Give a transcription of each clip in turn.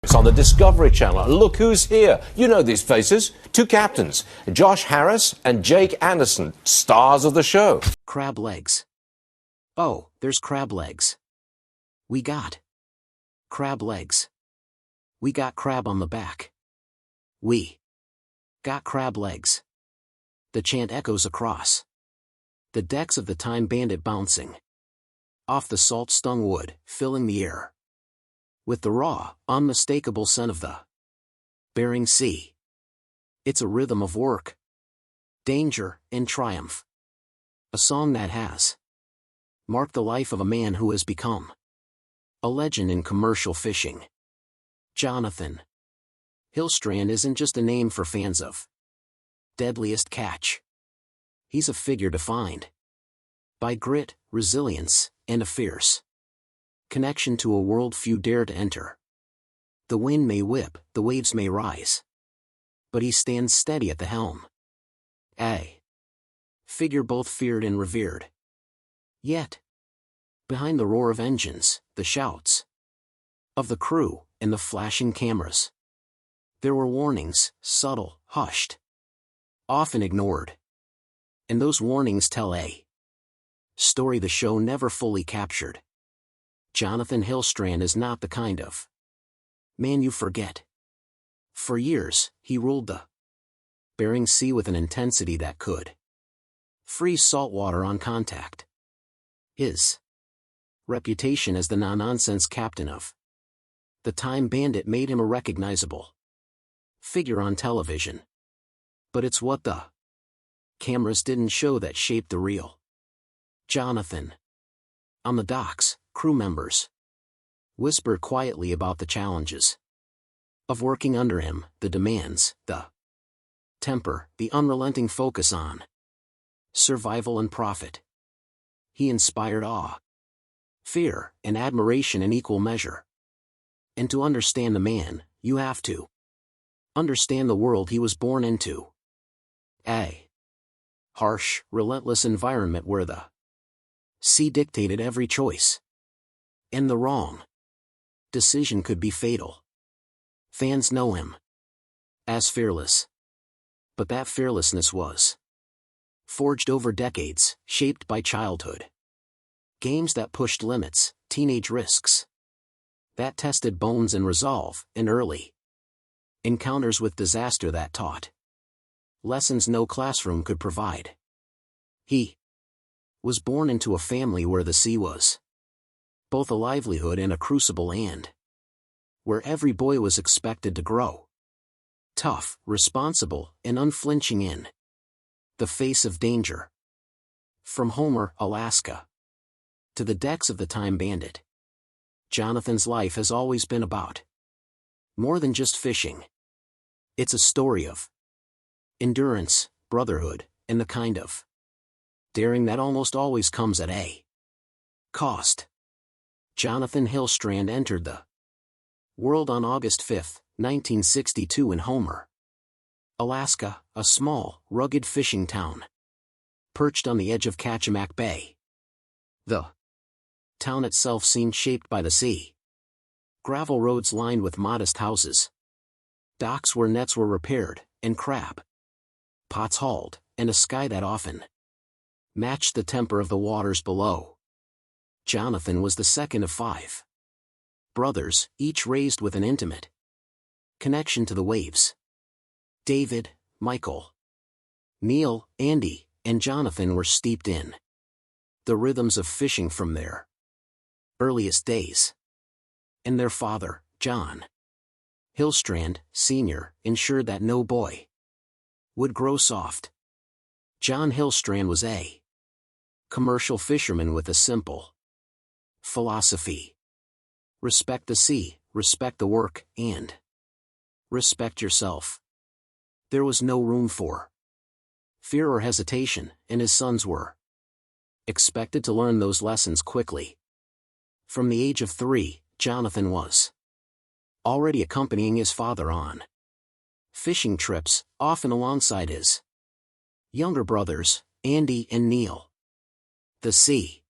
It's on the Discovery Channel. And look who's here. You know these faces. Two captains, Josh Harris and Jake Anderson, stars of the show. Crab legs. Oh, there's crab legs. We got crab legs. We got crab on the back. We got crab legs. The chant echoes across the decks of the Time Bandit, bouncing off the salt-stung wood, filling the air with the raw, unmistakable scent of the Bering Sea. It's a rhythm of work, danger, and triumph. A song that has marked the life of a man who has become a legend in commercial fishing. Johnathan Hillstrand isn't just a name for fans of Deadliest Catch. He's a figure defined by grit, resilience, and a fierce connection to a world few dare to enter. The wind may whip, the waves may rise, but he stands steady at the helm. A figure both feared and revered. Yet, behind the roar of engines, the shouts of the crew, and the flashing cameras, there were warnings, subtle, hushed, often ignored. And those warnings tell a story the show never fully captured. Johnathan Hillstrand is not the kind of man you forget. For years, he ruled the Bering Sea with an intensity that could freeze saltwater on contact. His reputation as the no-nonsense captain of the Time Bandit made him a recognizable figure on television. But it's what the cameras didn't show that shaped the real Johnathan. On the docks, crew members whispered quietly about the challenges of working under him, the demands, the temper, the unrelenting focus on survival and profit. He inspired awe, fear, and admiration in equal measure. And to understand the man, you have to understand the world he was born into. A harsh, relentless environment where the sea dictated every choice, and the wrong decision could be fatal. Fans know him as fearless, but that fearlessness was forged over decades, shaped by childhood games that pushed limits, teenage risks that tested bones and resolve, and early encounters with disaster that taught lessons no classroom could provide. He was born into a family where the sea was both a livelihood and a crucible, and where every boy was expected to grow tough, responsible, and unflinching in the face of danger. From Homer, Alaska, to the decks of the Time Bandit, Johnathan's life has always been about more than just fishing. It's a story of endurance, brotherhood, and the kind of daring that almost always comes at a cost. Johnathan Hillstrand entered the world on August 5, 1962 in Homer, Alaska, a small, rugged fishing town perched on the edge of Kachemak Bay. The town itself seemed shaped by the sea. Gravel roads lined with modest houses, docks where nets were repaired, and crab pots hauled, and a sky that often matched the temper of the waters below. Johnathan was the second of 5 brothers, each raised with an intimate connection to the waves. David, Michael, Neil, Andy, and Johnathan were steeped in the rhythms of fishing from their earliest days. And their father, John Hillstrand, Sr., ensured that no boy would grow soft. John Hillstrand was a commercial fisherman with a simple philosophy: respect the sea, respect the work, and respect yourself. There was no room for fear or hesitation, and his sons were expected to learn those lessons quickly. From the age of 3, Johnathan was already accompanying his father on fishing trips, often alongside his younger brothers, Andy and Neil. The sea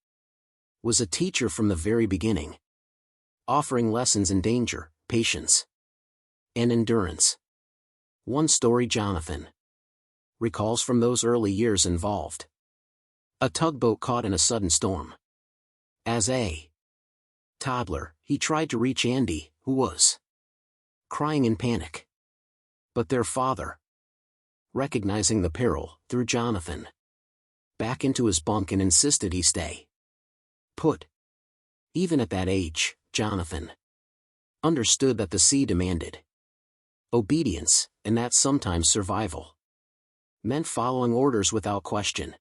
was a teacher from the very beginning, offering lessons in danger, patience, and endurance. One story Johnathan recalls from those early years involved a tugboat caught in a sudden storm. As a toddler, he tried to reach Andy, who was crying in panic. But their father, recognizing the peril, threw Johnathan back into his bunk and insisted he stay put. Even at that age, Johnathan understood that the sea demanded obedience, and that sometimes survival meant following orders without question.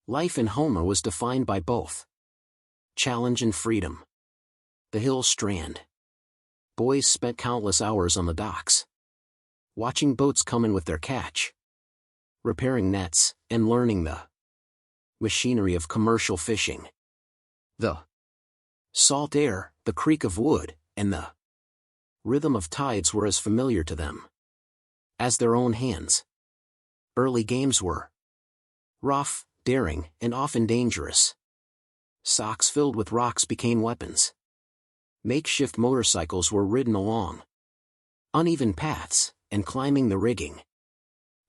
Life in Homer was defined by both challenge and freedom. The Hillstrand boys spent countless hours on the docks, watching boats come in with their catch, repairing nets, and learning the machinery of commercial fishing. The salt air, the creak of wood, and the rhythm of tides were as familiar to them as their own hands. Early games were rough, daring, and often dangerous. Socks filled with rocks became weapons. Makeshift motorcycles were ridden along uneven paths, and climbing the rigging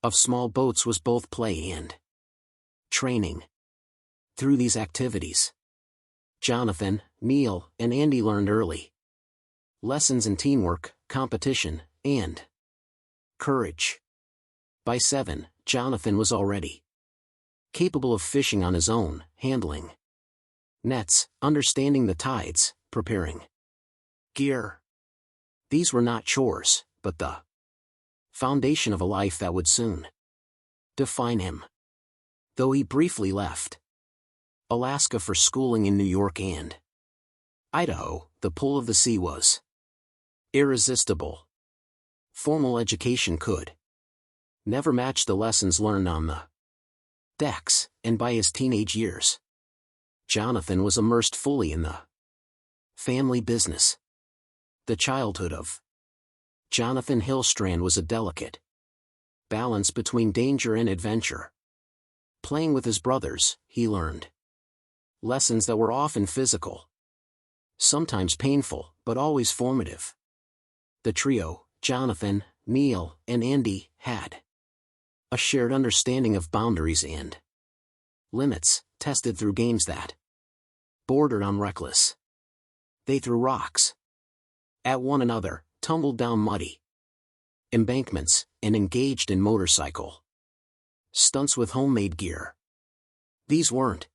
of small boats was both play and training. Through these activities, Johnathan, Neil, and Andy learned early lessons in teamwork, competition, and courage. By 7, Johnathan was already capable of fishing on his own, handling nets, understanding the tides, preparing gear. These were not chores, but the foundation of a life that would soon define him. Though he briefly left Alaska for schooling in New York and Idaho, the pull of the sea was irresistible. Formal education could never match the lessons learned on the decks, and by his teenage years, Johnathan was immersed fully in the family business. The childhood of Johnathan Hillstrand was a delicate balance between danger and adventure. Playing with his brothers, he learned lessons that were often physical, sometimes painful, but always formative. The trio, Johnathan, Neil, and Andy, had a shared understanding of boundaries and limits, tested through games that bordered on reckless. They threw rocks at one another, tumbled down muddy embankments, and engaged in motorcycle stunts with homemade gear. These weren't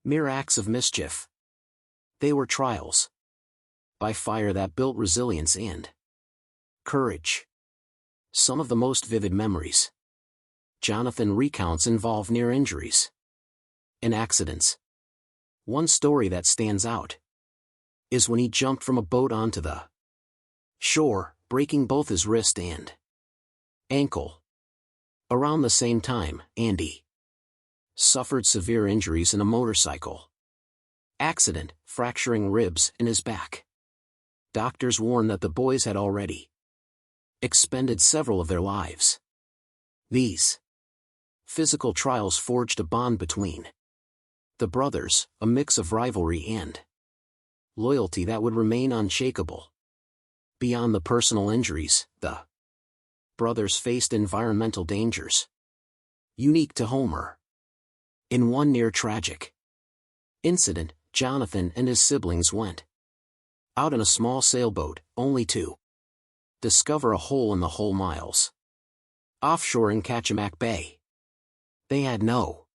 mere acts of mischief. They were trials by fire that built resilience and courage. Some of the most vivid memories Johnathan recounts involve near injuries and accidents. One story that stands out is when he jumped from a boat onto the shore, breaking both his wrist and ankle. Around the same time, Andy suffered severe injuries in a motorcycle accident, fracturing ribs in his back. Doctors warned that the boys had already expended several of their lives. These physical trials forged a bond between the brothers, a mix of rivalry and loyalty that would remain unshakable. Beyond the personal injuries, the brothers faced environmental dangers unique to Homer. In one near-tragic incident, Johnathan and his siblings went out in a small sailboat, only to discover a hole in the hull miles offshore in Kachemak Bay. They had no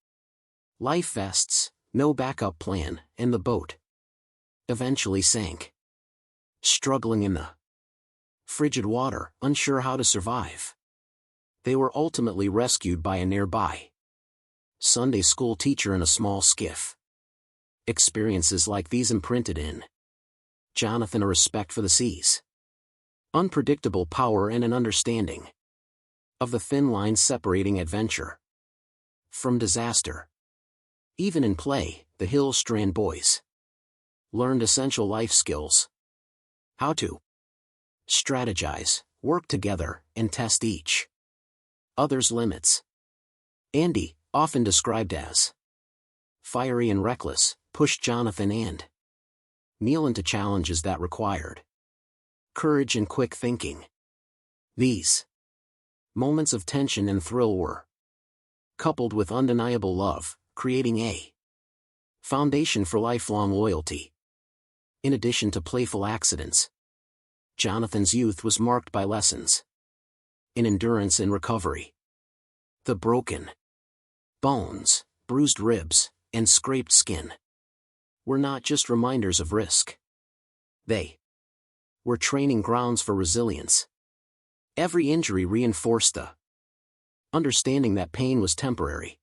life vests, no backup plan, and the boat eventually sank. Struggling in the frigid water, unsure how to survive, they were ultimately rescued by a nearby Sunday school teacher in a small skiff. Experiences like these imprinted in Johnathan a respect for the seas, unpredictable power, and an understanding of the thin line separating adventure from disaster. Even in play, the Hillstrand boys learned essential life skills: how to strategize, work together, and test each other's limits. Andy, often described as fiery and reckless, pushed Johnathan and Neil into challenges that required courage and quick thinking. These moments of tension and thrill were coupled with undeniable love, creating a foundation for lifelong loyalty. In addition to playful accidents, Johnathan's youth was marked by lessons in endurance and recovery. The broken bones, bruised ribs, and scraped skin were not just reminders of risk. They were training grounds for resilience. Every injury reinforced the understanding that pain was temporary,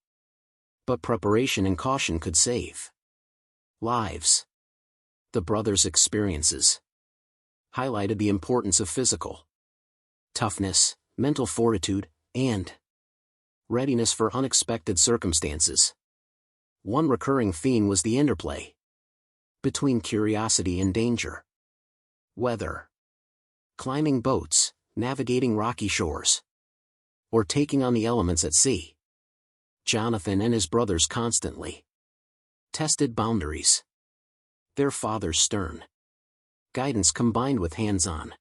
but preparation and caution could save lives. The brothers' experiences highlighted the importance of physical toughness, mental fortitude, and readiness for unexpected circumstances. One recurring theme was the interplay between curiosity and danger. Whether climbing boats, navigating rocky shores, or taking on the elements at sea, Johnathan and his brothers constantly tested boundaries. Their father's stern guidance combined with hands-on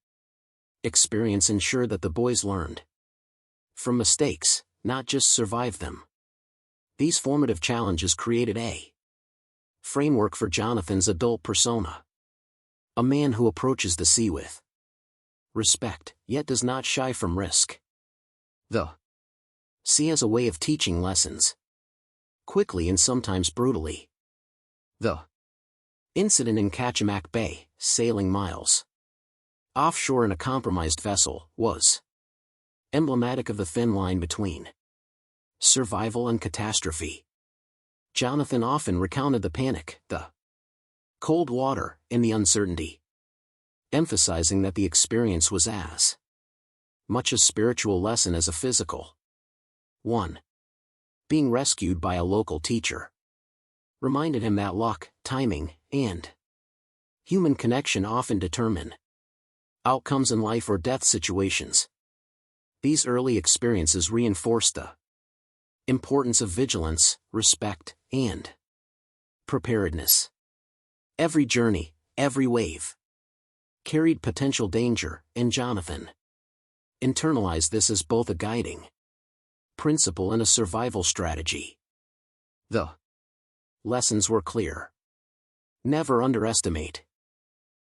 experience ensured that the boys learned from mistakes, not just survived them. These formative challenges created a framework for Johnathan's adult persona. A man who approaches the sea with respect, yet does not shy from risk. The sea as a way of teaching lessons, quickly and sometimes brutally. The incident in Kachemak Bay, sailing miles offshore in a compromised vessel, was emblematic of the thin line between survival and catastrophe. Johnathan often recounted the panic, the cold water, and the uncertainty, emphasizing that the experience was as much a spiritual lesson as a physical one. Being rescued by a local teacher reminded him that luck, timing, and human connection often determine outcomes in life or death situations. These early experiences reinforced the importance of vigilance, respect, and preparedness. Every journey, every wave, carried potential danger, and Johnathan internalized this as both a guiding principle and a survival strategy. The lessons were clear. Never underestimate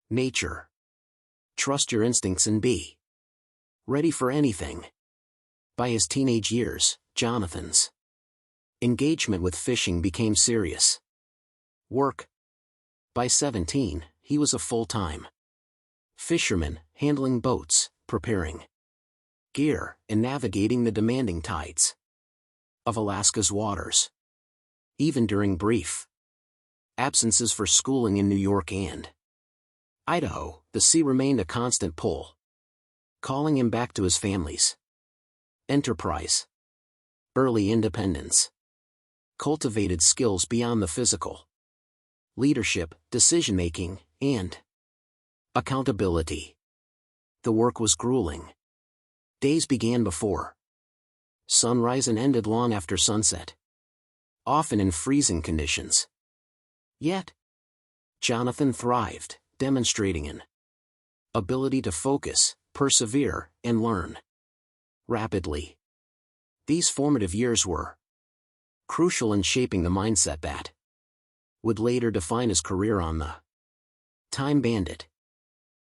nature. Trust your instincts and be ready for anything. By his teenage years, Johnathan's engagement with fishing became serious work. By 17, he was a full-time fisherman, handling boats, preparing gear, and navigating the demanding tides of Alaska's waters. Even during brief absences for schooling in New York and Idaho, the sea remained a constant pull, calling him back to his family's enterprise. Early independence cultivated skills beyond the physical: leadership, decision-making, and accountability. The work was grueling. Days began before sunrise and ended long after sunset, often in freezing conditions. Yet, Johnathan thrived, demonstrating an ability to focus, persevere, and learn rapidly. These formative years were crucial in shaping the mindset that would later define his career on the Time Bandit.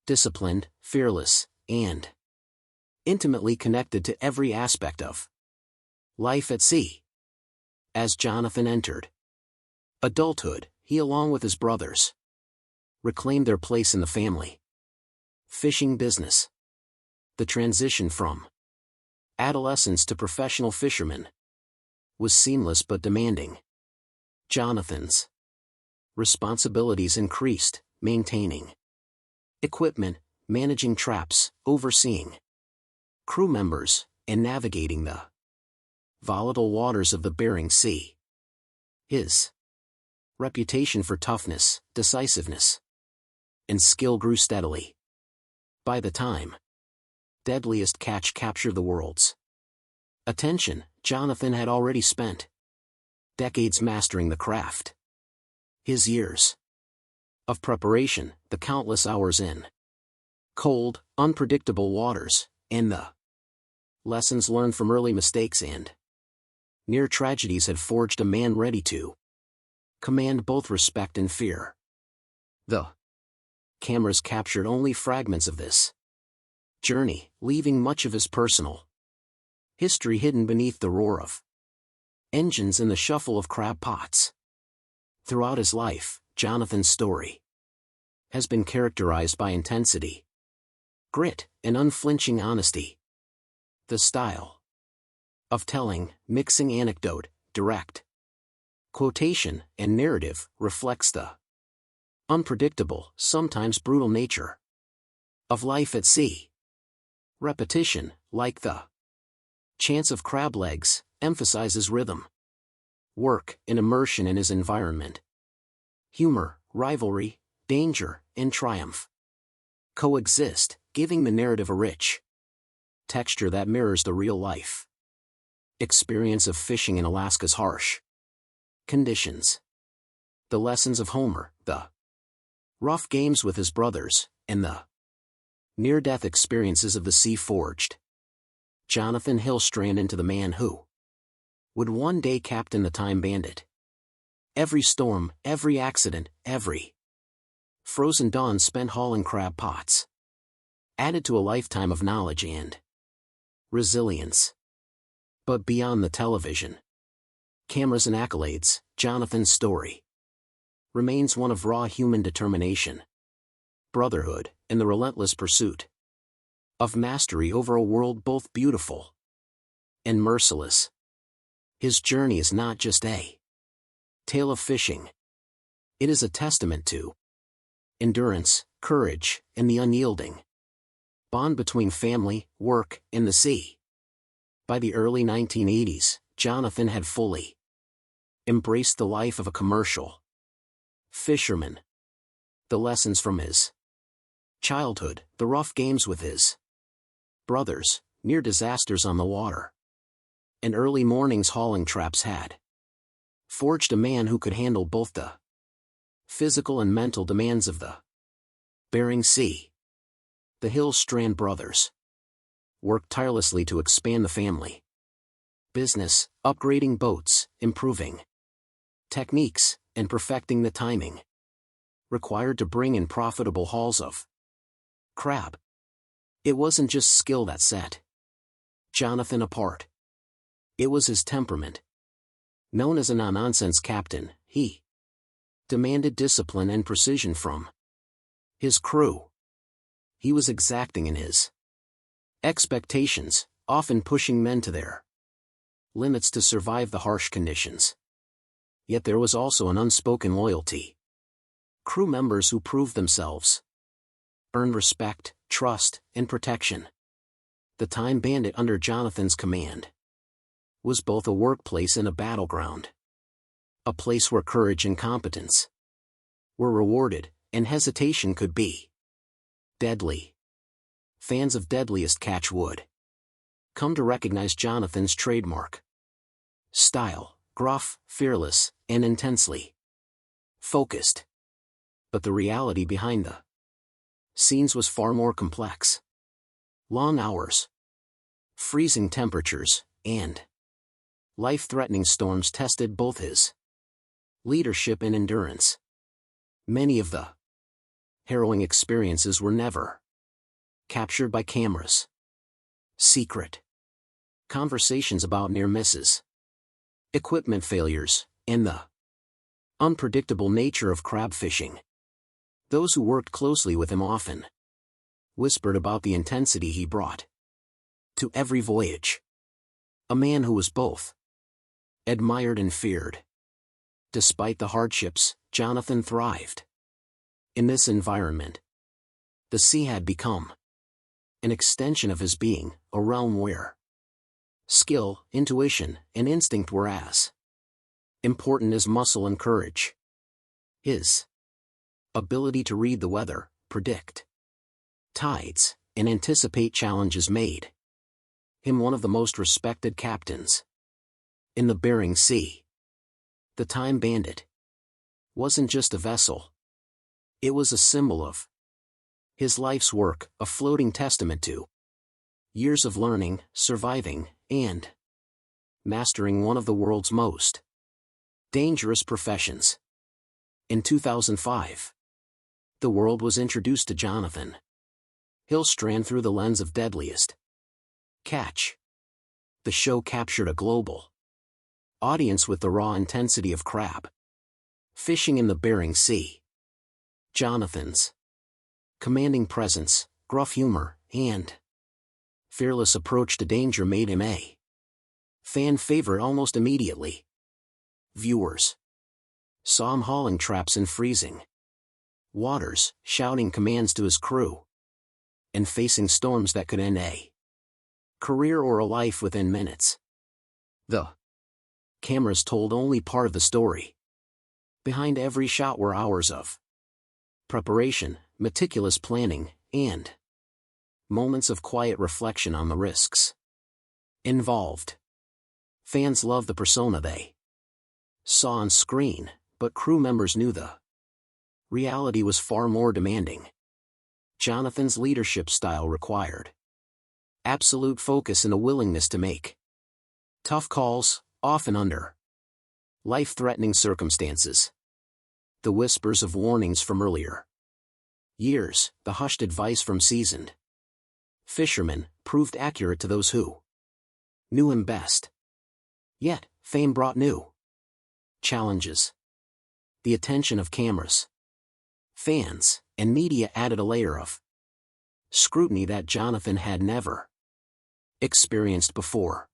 Disciplined, fearless, and intimately connected to every aspect of life at sea. As Johnathan entered adulthood, he, along with his brothers, reclaimed their place in the family fishing business. The transition from adolescence to professional fisherman was seamless but demanding. Johnathan's responsibilities increased, maintaining equipment, managing traps, overseeing crew members, and navigating the volatile waters of the Bering Sea. His reputation for toughness, decisiveness, and skill grew steadily. By the time Deadliest Catch captured the world's attention, Johnathan had already spent decades mastering the craft. His years of preparation, the countless hours in cold, unpredictable waters, and the Lessons learned from early mistakes and near tragedies had forged a man ready to command both respect and fear. The cameras captured only fragments of this journey, leaving much of his personal history hidden beneath the roar of engines and the shuffle of crab pots. Throughout his life, Johnathan's story has been characterized by intensity, grit, and unflinching honesty. The style of telling, mixing anecdote, direct quotation, and narrative, reflects the unpredictable, sometimes brutal nature of life at sea. Repetition, like the chance of crab legs, emphasizes rhythm, work, and immersion in his environment. Humor, rivalry, danger, and triumph coexist, giving the narrative a rich texture that mirrors the real-life experience of fishing in Alaska's harsh conditions. The lessons of Homer, the rough games with his brothers, and the near-death experiences of the sea forged Johnathan Hillstrand into the man who would one day captain the Time Bandit. Every storm, every accident, every frozen dawn spent hauling crab pots added to a lifetime of knowledge and resilience. But beyond the television cameras and accolades, Johnathan's story remains one of raw human determination, brotherhood, and the relentless pursuit of mastery over a world both beautiful and merciless. His journey is not just a tale of fishing. It is a testament to endurance, courage, and the unyielding bond between family, work, and the sea. By the early 1980s, Johnathan had fully embraced the life of a commercial fisherman. The lessons from his childhood, the rough games with his brothers, near disasters on the water, and early mornings hauling traps had forged a man who could handle both the physical and mental demands of the Bering Sea. The Hillstrand brothers worked tirelessly to expand the family business, upgrading boats, improving techniques, and perfecting the timing required to bring in profitable hauls of crab. It wasn't just skill that set Johnathan apart. It was his temperament. Known as a no-nonsense captain, he demanded discipline and precision from his crew. He was exacting in his expectations, often pushing men to their limits to survive the harsh conditions. Yet there was also an unspoken loyalty. Crew members who proved themselves earned respect, trust, and protection. The Time Bandit under Johnathan's command was both a workplace and a battleground. A place where courage and competence were rewarded, and hesitation could be deadly. Fans of Deadliest Catch would come to recognize Johnathan's trademark style, gruff, fearless, and intensely focused. But the reality behind the scenes was far more complex. Long hours, freezing temperatures, and life-threatening storms tested both his leadership and endurance. Many of the harrowing experiences were never captured by cameras. Secret conversations about near misses, equipment failures, and the unpredictable nature of crab fishing. Those who worked closely with him often whispered about the intensity he brought to every voyage. A man who was both admired and feared. Despite the hardships, Johnathan thrived. In this environment, the sea had become an extension of his being, a realm where skill, intuition, and instinct were as important as muscle and courage. His ability to read the weather, predict tides, and anticipate challenges made him one of the most respected captains in the Bering Sea. The Time Bandit wasn't just a vessel. It was a symbol of his life's work, a floating testament to Years of learning, surviving, and mastering one of the world's most dangerous professions. In 2005, the world was introduced to Johnathan Hillstrand through the lens of Deadliest Catch. The show captured a global audience with the raw intensity of crab fishing in the Bering Sea. Johnathan's commanding presence, gruff humor, and fearless approach to danger made him a fan favorite almost immediately. Viewers saw him hauling traps in freezing waters, shouting commands to his crew, and facing storms that could end a career or a life within minutes. The cameras told only part of the story. Behind every shot were hours of preparation, meticulous planning, and moments of quiet reflection on the risks involved. Fans loved the persona they saw on screen, but crew members knew the reality was far more demanding. Johnathan's leadership style required absolute focus and a willingness to make tough calls, often under life-threatening circumstances. The whispers of warnings from earlier years, the hushed advice from seasoned fishermen, proved accurate to those who knew him best. Yet, fame brought new challenges. The attention of cameras, fans, and media added a layer of scrutiny that Johnathan had never experienced before.